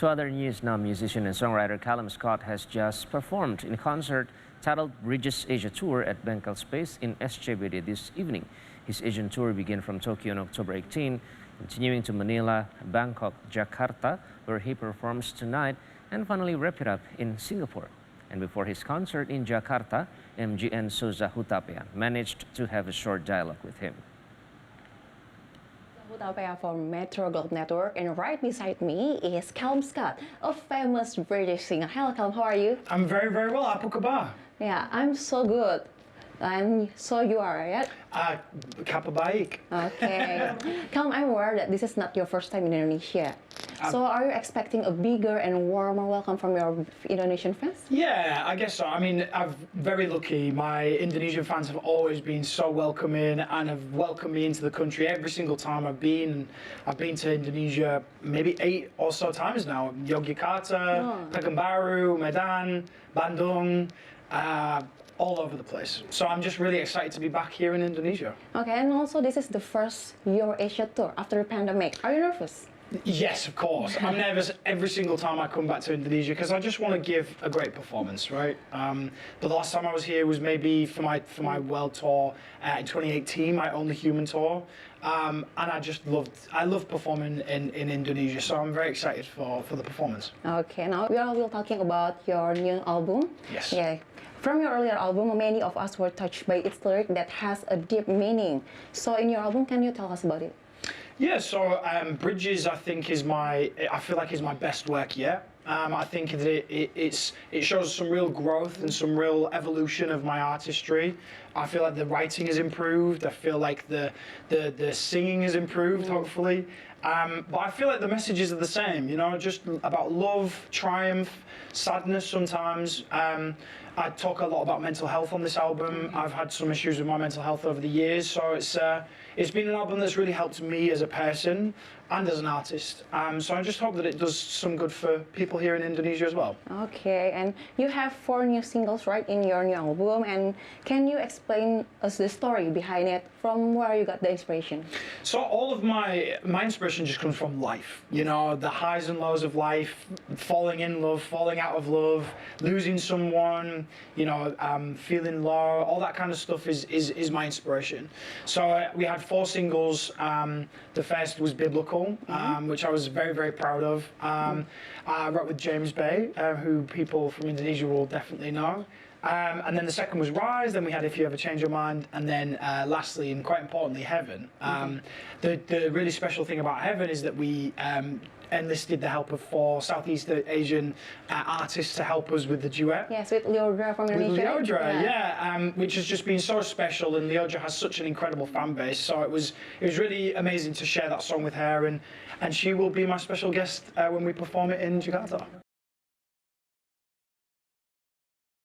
To other news now, musician and songwriter Calum Scott has just performed in a concert titled Bridges Asia Tour at Bengkel Space in SCBD this evening. His Asian tour began from Tokyo on October 18, continuing to Manila, Bangkok, Jakarta, where he performs tonight, and finally wrap it up in Singapore. And before his concert in Jakarta, MGN Souza Hutapea managed to have a short dialogue with him. Hutapea from Metro Globe Network, and right beside me is Calum Scott, a famous British singer. Hello, Calum, how are you? I'm very, very well. Apa khabar? Yeah, I'm so good. And so you are, right? Kabar baik. Okay. Calum, I'm aware that this is not your first time in Indonesia. So are you expecting a bigger and warmer welcome from your Indonesian fans? Yeah, I guess so. I mean, I'm very lucky. My Indonesian fans have always been so welcoming and have welcomed me into the country every single time I've been. I've been to Indonesia maybe 8 or so times now. Yogyakarta, Pekanbaru, Medan, Bandung, all over the place. So I'm just really excited to be back here in Indonesia. Okay, and also this is the first Euro-Asia tour after the pandemic. Are you nervous? Yes, of course. I'm nervous every single time I come back to Indonesia because I just want to give a great performance, right? But the last time I was here was maybe for my world tour in 2018, my Only Human tour, and I loved performing in Indonesia, so I'm very excited for the performance. Okay, now we are talking about your new album. Yes. Yeah. From your earlier album, many of us were touched by its lyric that has a deep meaning. So in your album, can you tell us about it? Yeah, so Bridges, I think, I feel like is my best work yet. I think that it shows some real growth and some real evolution of my artistry. I feel like the writing has improved. I feel like the singing has improved, hopefully. But I feel like the messages are the same, you know, just about love, triumph, sadness sometimes. I talk a lot about mental health on this album. I've had some issues with my mental health over the years, so it's been an album that's really helped me as a person and as an artist. So I just hope that it does some good for people here in Indonesia as well. Okay, and you have 4 new singles, right, in your new album, and can you explain us the story behind it, from where you got the inspiration? So all of my inspiration just comes from life, you know, the highs and lows of life, falling in love, falling out of love, losing someone, you know, feeling low, all that kind of stuff is my inspiration. So we had 4 singles. The first was Biblical, which I was very, very proud of. I wrote with James Bay, who people from Indonesia will definitely know. And then the second was Rise, then we had If You Ever Change Your Mind, and then lastly, and quite importantly, Heaven. The really special thing about Heaven is that we enlisted the help of 4 Southeast Asian artists to help us with the duet. Yes, with Leodra from Indonesia. With Leodra, yeah, which has just been so special, and Leodra has such an incredible fan base, so it was really amazing to share that song with her, and she will be my special guest when we perform it in Jakarta.